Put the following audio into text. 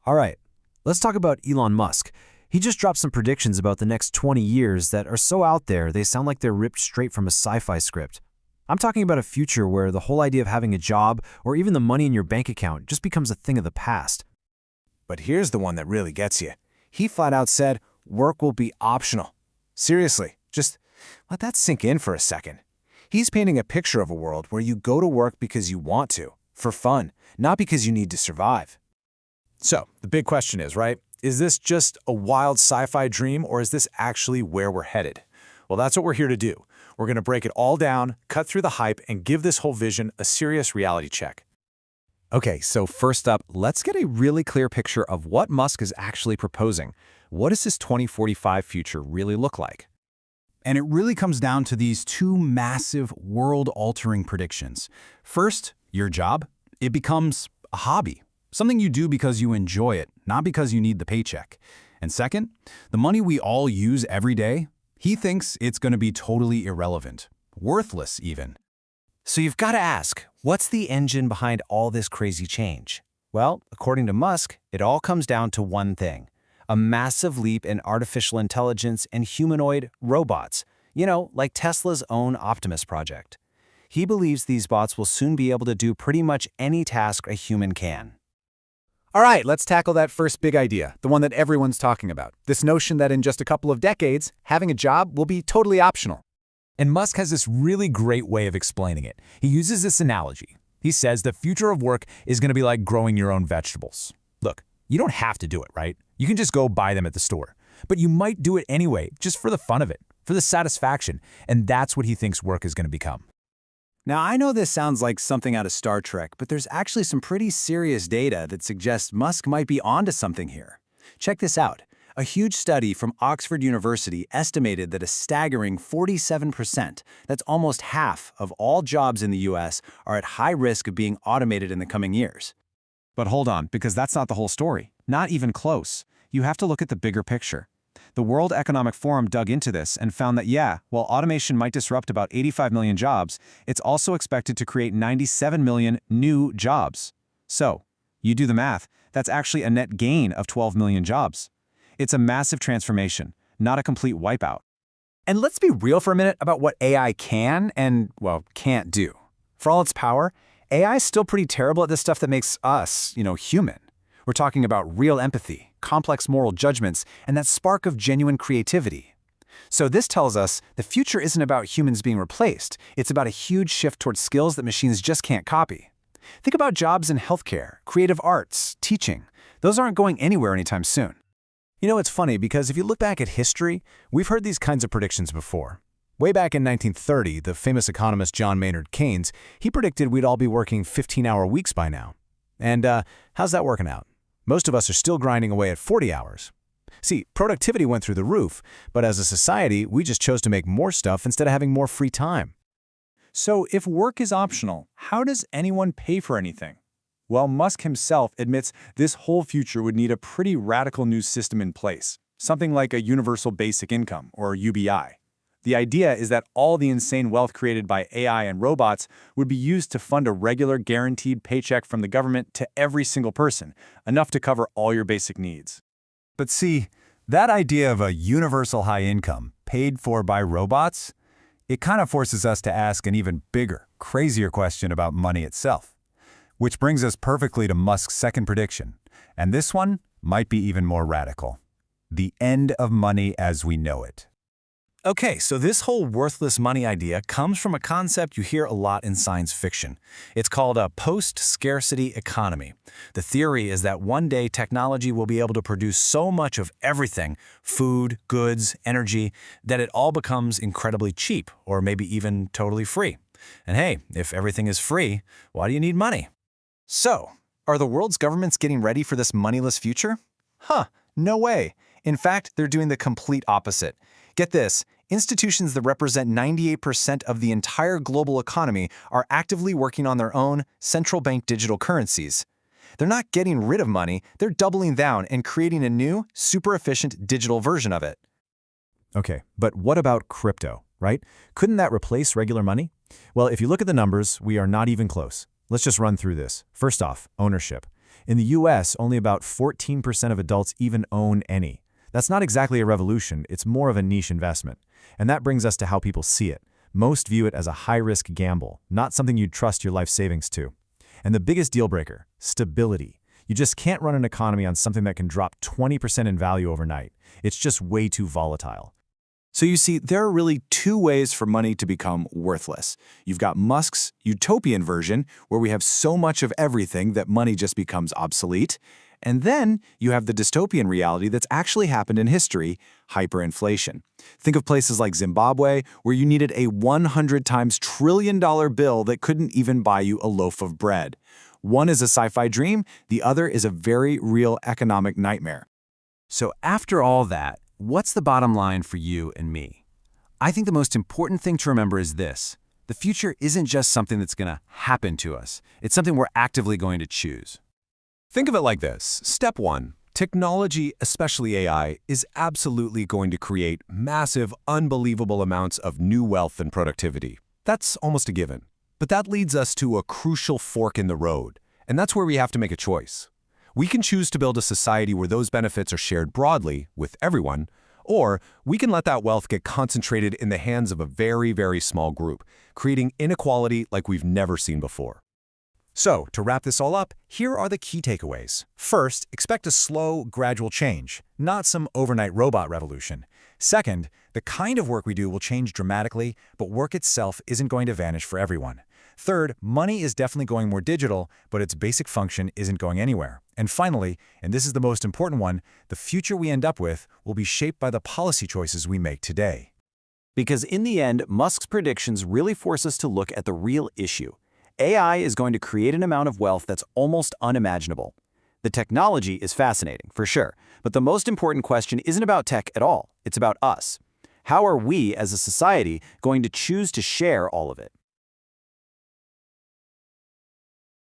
All right, let's talk about Elon Musk. He just dropped some predictions about the next 20 years that are so out there they sound like they're ripped straight from a sci-fi script. I'm talking about a future where the whole idea of having a job or even the money in your bank account just becomes a thing of the past. But here's the one that really gets you. He flat out said, work will be optional. Seriously, just let that sink in for a second. He's painting a picture of a world where you go to work because you want to, for fun, not because you need to survive. So, the big question is, right? Is this just a wild sci-fi dream, or is this actually where we're headed? Well, that's what we're here to do. We're going to break it all down, cut through the hype, and give this whole vision a serious reality check. Okay, so first up, let's get a really clear picture of what Musk is actually proposing. What does his 2045 future really look like? And it really comes down to these two massive world-altering predictions. First, your job. It becomes a hobby, something you do because you enjoy it, not because you need the paycheck. And second, the money we all use every day, he thinks it's going to be totally irrelevant, worthless even. So you've got to ask, what's the engine behind all this crazy change? Well, according to Musk, it all comes down to one thing: a massive leap in artificial intelligence and humanoid robots, like Tesla's own Optimus project. He believes these bots will soon be able to do pretty much any task a human can. All right, let's tackle that first big idea, the one that everyone's talking about. This notion that in just a couple of decades, having a job will be totally optional. And Musk has this really great way of explaining it. He uses this analogy. He says the future of work is going to be like growing your own vegetables. Look, you don't have to do it, right? You can just go buy them at the store. But you might do it anyway, just for the fun of it, for the satisfaction. And that's what he thinks work is going to become. Now, I know this sounds like something out of Star Trek, but there's actually some pretty serious data that suggests Musk might be onto something here. Check this out. A huge study from Oxford University estimated that a staggering 47%, that's almost half of all jobs in the US, are at high risk of being automated in the coming years. But hold on, because that's not the whole story. Not even close. You have to look at the bigger picture. The World Economic Forum dug into this and found that, while automation might disrupt about 85 million jobs, it's also expected to create 97 million new jobs. So, you do the math, that's actually a net gain of 12 million jobs. It's a massive transformation, not a complete wipeout. And let's be real for a minute about what AI can and, can't do. For all its power, AI is still pretty terrible at this stuff that makes us, human. We're talking about real empathy, complex moral judgments, and that spark of genuine creativity. So this tells us the future isn't about humans being replaced. It's about a huge shift towards skills that machines just can't copy. Think about jobs in healthcare, creative arts, teaching. Those aren't going anywhere anytime soon. It's funny because if you look back at history, we've heard these kinds of predictions before. Way back in 1930, the famous economist John Maynard Keynes, he predicted we'd all be working 15-hour weeks by now. And how's that working out? Most of us are still grinding away at 40 hours. See, productivity went through the roof, but as a society, we just chose to make more stuff instead of having more free time. So if work is optional, how does anyone pay for anything? Well, Musk himself admits this whole future would need a pretty radical new system in place, something like a universal basic income, or UBI. The idea is that all the insane wealth created by AI and robots would be used to fund a regular guaranteed paycheck from the government to every single person, enough to cover all your basic needs. But see, that idea of a universal high income paid for by robots, it kind of forces us to ask an even bigger, crazier question about money itself. Which brings us perfectly to Musk's second prediction, and this one might be even more radical. The end of money as we know it. Okay, so this whole worthless money idea comes from a concept you hear a lot in science fiction. It's called a post-scarcity economy. The theory is that one day technology will be able to produce so much of everything, food, goods, energy, that it all becomes incredibly cheap, or maybe even totally free. And hey, if everything is free, why do you need money? So, are the world's governments getting ready for this moneyless future? No way. In fact, they're doing the complete opposite. Get this, institutions that represent 98% of the entire global economy are actively working on their own central bank digital currencies. They're not getting rid of money, they're doubling down and creating a new, super efficient digital version of it. Okay, but what about crypto, right? Couldn't that replace regular money? Well, if you look at the numbers, we are not even close. Let's just run through this. First off, ownership. In the US, only about 14% of adults even own any. That's not exactly a revolution, it's more of a niche investment. And that brings us to how people see it. Most view it as a high-risk gamble, not something you'd trust your life savings to. And the biggest deal breaker, stability. You just can't run an economy on something that can drop 20% in value overnight. It's just way too volatile. So you see, there are really two ways for money to become worthless. You've got Musk's utopian version, where we have so much of everything that money just becomes obsolete. And then you have the dystopian reality that's actually happened in history, hyperinflation. Think of places like Zimbabwe, where you needed a 100 times trillion-dollar bill that couldn't even buy you a loaf of bread. One is a sci-fi dream, the other is a very real economic nightmare. So after all that, what's the bottom line for you and me? I think the most important thing to remember is this. The future isn't just something that's going to happen to us. It's something we're actively going to choose. Think of it like this. Step 1. Technology, especially AI, is absolutely going to create massive, unbelievable amounts of new wealth and productivity. That's almost a given. But that leads us to a crucial fork in the road, and that's where we have to make a choice. We can choose to build a society where those benefits are shared broadly with everyone, or we can let that wealth get concentrated in the hands of a very, very small group, creating inequality like we've never seen before. So, to wrap this all up, here are the key takeaways. First, expect a slow, gradual change, not some overnight robot revolution. Second, the kind of work we do will change dramatically, but work itself isn't going to vanish for everyone. Third, money is definitely going more digital, but its basic function isn't going anywhere. And finally, and this is the most important one, the future we end up with will be shaped by the policy choices we make today. Because in the end, Musk's predictions really force us to look at the real issue. AI is going to create an amount of wealth that's almost unimaginable. The technology is fascinating, for sure, but the most important question isn't about tech at all. It's about us. How are we, as a society, going to choose to share all of it?